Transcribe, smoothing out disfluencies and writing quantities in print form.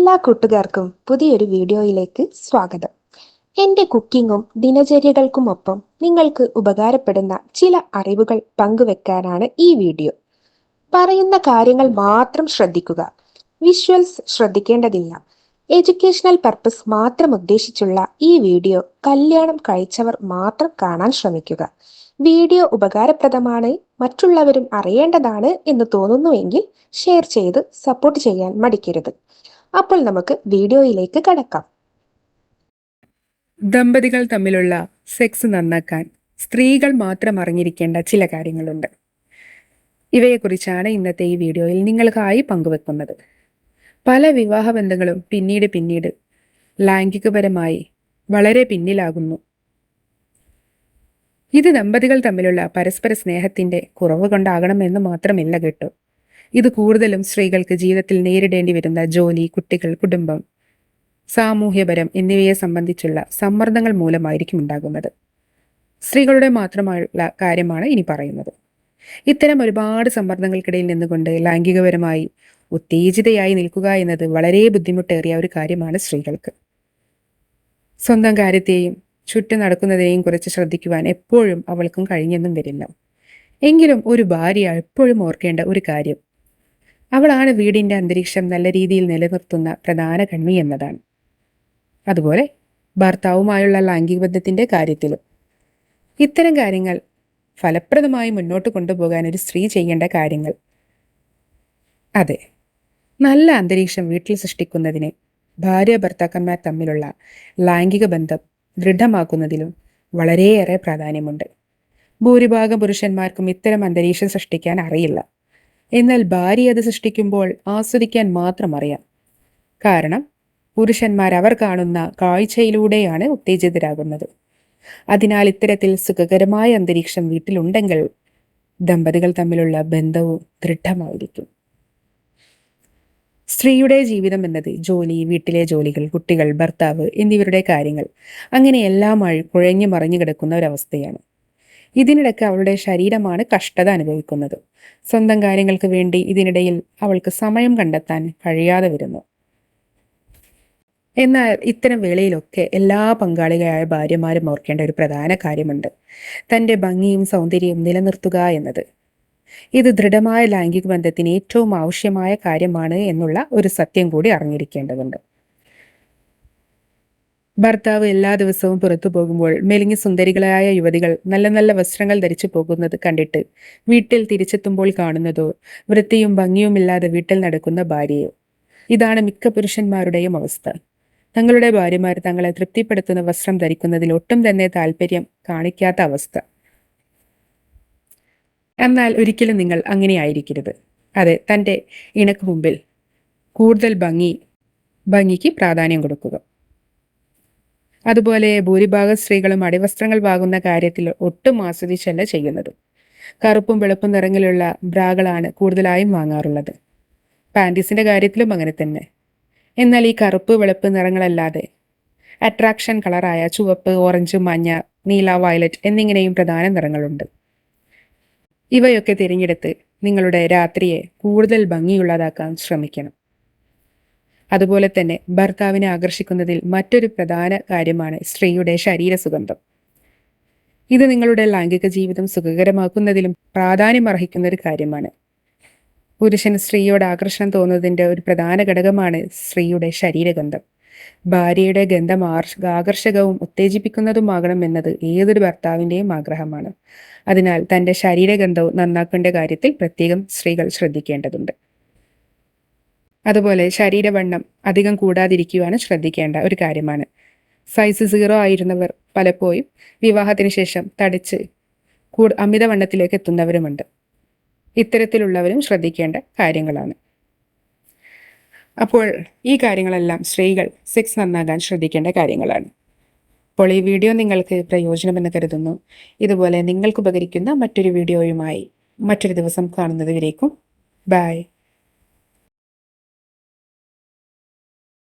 എല്ലാ കൂട്ടുകാർക്കും പുതിയൊരു വീഡിയോയിലേക്ക് സ്വാഗതം. എൻ്റെ കുക്കിങ്ങും ദിനചര്യകൾക്കുമൊപ്പം നിങ്ങൾക്ക് ഉപകാരപ്പെടുന്ന ചില അറിവുകൾ പങ്കുവെക്കാനാണ് ഈ വീഡിയോ. പറയുന്ന കാര്യങ്ങൾ മാത്രം ശ്രദ്ധിക്കുക. വിഷ്വൽസ് ശ്രദ്ധിക്കേണ്ടതില്ല. എഡ്യൂക്കേഷണൽ പർപ്പസ് മാത്രം ഉദ്ദേശിച്ചുള്ള ഈ വീഡിയോ കല്യാണം കഴിച്ചവർ മാത്രം കാണാൻ ശ്രമിക്കുക. വീഡിയോ ഉപകാരപ്രദമാണ്, മറ്റുള്ളവരും അറിയേണ്ടതാണ് എന്ന് തോന്നുന്നുവെങ്കിൽ ഷെയർ ചെയ്ത് സപ്പോർട്ട് ചെയ്യാൻ മടിക്കരുത്. അപ്പോൾ നമുക്ക് വീഡിയോയിലേക്ക് കടക്കാം. ദമ്പതികൾ തമ്മിലുള്ള സെക്സ് നന്നാക്കാൻ സ്ത്രീകൾ മാത്രം അറിഞ്ഞിരിക്കേണ്ട ചില കാര്യങ്ങളുണ്ട്. ഇവയെക്കുറിച്ചാണ് ഇന്നത്തെ ഈ വീഡിയോയിൽ നിങ്ങൾക്കായി പങ്കുവെക്കുന്നത്. പല വിവാഹ ബന്ധങ്ങളും പിന്നീട് ലൈംഗികപരമായി വളരെ പിന്നിലാകുന്നു. ഇത് ദമ്പതികൾ തമ്മിലുള്ള പരസ്പര സ്നേഹത്തിന്റെ കുറവ് കൊണ്ടാകണമെന്ന് മാത്രമില്ല കേട്ടോ. ഇത് കൂടുതലും സ്ത്രീകൾക്ക് ജീവിതത്തിൽ നേരിടേണ്ടി വരുന്ന ജോലി, കുട്ടികൾ, കുടുംബം, സാമൂഹ്യപരം എന്നിവയെ സംബന്ധിച്ചുള്ള സമ്മർദ്ദങ്ങൾ മൂലമായിരിക്കും ഉണ്ടാകുന്നത്. സ്ത്രീകളുടെ മാത്രമുള്ള കാര്യമാണ് ഇനി പറയുന്നത്. ഇത്തരം ഒരുപാട് സമ്മർദ്ദങ്ങൾക്കിടയിൽ നിന്നുകൊണ്ട് ലൈംഗികപരമായി ഉത്തേജിതയായി നിൽക്കുക എന്നത് വളരെ ബുദ്ധിമുട്ടേറിയ ഒരു കാര്യമാണ് സ്ത്രീകൾക്ക്. സ്വന്തം കാര്യത്തെയും ചുറ്റും നടക്കുന്നതിനെയും കുറിച്ച് ശ്രദ്ധിക്കുവാൻ എപ്പോഴും അവൾക്കും കഴിഞ്ഞെന്നും വരില്ല. എങ്കിലും ഒരു ഭാര്യ എപ്പോഴും ഓർക്കേണ്ട ഒരു കാര്യം, അവളാണ് വീടിന്റെ അന്തരീക്ഷം നല്ല രീതിയിൽ നിലനിർത്തുന്ന പ്രധാന കണ്ണി എന്നതാണ്. അതുപോലെ ഭർത്താവുമായുള്ള ലൈംഗിക ബന്ധത്തിന്റെ കാര്യത്തിലും ഇത്തരം കാര്യങ്ങൾ ഫലപ്രദമായി മുന്നോട്ട് കൊണ്ടുപോകാൻ ഒരു സ്ത്രീ ചെയ്യേണ്ട കാര്യങ്ങൾ, അതെ, നല്ല അന്തരീക്ഷം വീട്ടിൽ സൃഷ്ടിക്കുന്നതിന് ഭാര്യ ഭർത്താക്കന്മാർ തമ്മിലുള്ള ലൈംഗിക ബന്ധം ദൃഢമാക്കുന്നതിലും വളരെയേറെ പ്രാധാന്യമുണ്ട്. ഭൂരിഭാഗം പുരുഷന്മാർക്കും ഇത്തരം അന്തരീക്ഷം സൃഷ്ടിക്കാൻ അറിയില്ല. എന്നാൽ ഭാര്യ അത് സൃഷ്ടിക്കുമ്പോൾ ആസ്വദിക്കാൻ മാത്രം അറിയാം. കാരണം പുരുഷന്മാർ അവർ കാണുന്ന കാഴ്ചയിലൂടെയാണ് ഉത്തേജിതരാകുന്നത്. അതിനാൽ ഇത്തരത്തിൽ സുഖകരമായ അന്തരീക്ഷം വീട്ടിലുണ്ടെങ്കിൽ ദമ്പതികൾ തമ്മിലുള്ള ബന്ധവും ദൃഢമായിരിക്കും. സ്ത്രീയുടെ ജീവിതം എന്നത് ജോലി, വീട്ടിലെ ജോലികൾ, കുട്ടികൾ, ഭർത്താവ് എന്നിവരുടെ കാര്യങ്ങൾ, അങ്ങനെ എല്ലാം കുഴഞ്ഞു മറിഞ്ഞു കിടക്കുന്ന ഒരവസ്ഥയാണ്. ഇതിനിടയ്ക്ക് അവളുടെ ശരീരമാണ് കഷ്ടത അനുഭവിക്കുന്നത്. സ്വന്തം കാര്യങ്ങൾക്ക് വേണ്ടി ഇതിനിടയിൽ അവൾക്ക് സമയം കണ്ടെത്താൻ കഴിയാതെ വരുന്നു. എന്നാൽ ഇത്തരം വേളയിലൊക്കെ എല്ലാ പങ്കാളികളായ ഭാര്യമാരും ഓർക്കേണ്ട ഒരു പ്രധാന കാര്യമുണ്ട്, തൻ്റെ ഭംഗിയും സൗന്ദര്യവും നിലനിർത്തുക എന്നത്. ഇത് ദൃഢമായ ലൈംഗിക ബന്ധത്തിന് ഏറ്റവും ആവശ്യമായ കാര്യമാണ് എന്നുള്ള ഒരു സത്യം കൂടി അറിഞ്ഞിരിക്കേണ്ടതുണ്ട്. ഭർത്താവ് എല്ലാ ദിവസവും പുറത്തു പോകുമ്പോൾ മെലിഞ്ഞ സുന്ദരികളായ യുവതികൾ നല്ല നല്ല വസ്ത്രങ്ങൾ ധരിച്ചു പോകുന്നത് കണ്ടിട്ട് വീട്ടിൽ തിരിച്ചെത്തുമ്പോൾ കാണുന്നതോ വൃത്തിയും ഭംഗിയുമില്ലാതെ വീട്ടിൽ നടക്കുന്ന ഭാര്യയോ. ഇതാണ് മിക്ക പുരുഷന്മാരുടെയും അവസ്ഥ. തങ്ങളുടെ ഭാര്യമാർ തങ്ങളെ തൃപ്തിപ്പെടുത്തുന്ന വസ്ത്രം ധരിക്കുന്നതിൽ ഒട്ടും തന്നെ താല്പര്യം കാണിക്കാത്ത അവസ്ഥ. എന്നാൽ ഒരിക്കലും നിങ്ങൾ അങ്ങനെ ആയിരിക്കരുത്. അതെ, തൻ്റെ ഇണക്ക് മുമ്പിൽ കൂടുതൽ ഭംഗിക്ക് പ്രാധാന്യം കൊടുക്കുക. അതുപോലെ ഭൂരിഭാഗം സ്ത്രീകളും അടിവസ്ത്രങ്ങൾ വാങ്ങുന്ന കാര്യത്തിൽ ഒട്ടും ആസ്വദിച്ചല്ല ചെയ്യുന്നത്. കറുപ്പും വെളുപ്പും നിറങ്ങളിലുള്ള ബ്രാകളാണ് കൂടുതലായും വാങ്ങാറുള്ളത്. പാൻറ്റീസിന്റെ കാര്യത്തിലും അങ്ങനെ തന്നെ. എന്നാൽ ഈ കറുപ്പ് വെളുപ്പ് നിറങ്ങളല്ലാതെ അട്രാക്ഷൻ കളറായ ചുവപ്പ്, ഓറഞ്ച്, മഞ്ഞ, നീല, വയലറ്റ് എന്നിങ്ങനെയും പ്രധാന നിറങ്ങളുണ്ട്. ഇവയൊക്കെ തിരഞ്ഞെടുത്ത് നിങ്ങളുടെ രാത്രിയെ കൂടുതൽ ഭംഗിയുള്ളതാക്കാൻ ശ്രമിക്കണം. അതുപോലെ തന്നെ ഭർത്താവിനെ ആകർഷിക്കുന്നതിൽ മറ്റൊരു പ്രധാന കാര്യമാണ് സ്ത്രീയുടെ ശരീര സുഗന്ധം. ഇത് നിങ്ങളുടെ ലൈംഗിക ജീവിതം സുഖകരമാക്കുന്നതിലും പ്രാധാന്യമർഹിക്കുന്ന ഒരു കാര്യമാണ്. പുരുഷൻ സ്ത്രീയോട് ആകർഷണം തോന്നുന്നതിൻ്റെ ഒരു പ്രധാന ഘടകമാണ് സ്ത്രീയുടെ ശരീരഗന്ധം. ഭാര്യയുടെ ഗന്ധം ആകർഷകവും ഉത്തേജിപ്പിക്കുന്നതുമാകണം എന്നത് ഏതൊരു ഭർത്താവിൻ്റെയും ആഗ്രഹമാണ്. അതിനാൽ തൻ്റെ ശരീരഗന്ധവും നന്നാക്കേണ്ട കാര്യത്തിൽ പ്രത്യേകം സ്ത്രീകൾ ശ്രദ്ധിക്കേണ്ടതുണ്ട്. അതുപോലെ ശരീരവണ്ണം അധികം കൂടാതിരിക്കുവാനും ശ്രദ്ധിക്കേണ്ട ഒരു കാര്യമാണ്. സൈസ് 0 ആയിരുന്നവർ പലപ്പോഴും വിവാഹത്തിന് ശേഷം തടിച്ച് അമിതവണ്ണത്തിലേക്ക് എത്തുന്നവരുമുണ്ട്. ഇത്തരത്തിലുള്ളവരും ശ്രദ്ധിക്കേണ്ട കാര്യങ്ങളാണ്. അപ്പോൾ ഈ കാര്യങ്ങളെല്ലാം സ്ത്രീകൾ സെക്സ് നന്നാകാൻ ശ്രദ്ധിക്കേണ്ട കാര്യങ്ങളാണ്. അപ്പോൾ ഈ വീഡിയോ നിങ്ങൾക്ക് പ്രയോജനമെന്ന് കരുതുന്നു. ഇതുപോലെ നിങ്ങൾക്ക് ഉപകരിക്കുന്ന മറ്റൊരു വീഡിയോയുമായി മറ്റൊരു ദിവസം കാണുന്നത് വരേക്കും ബൈ.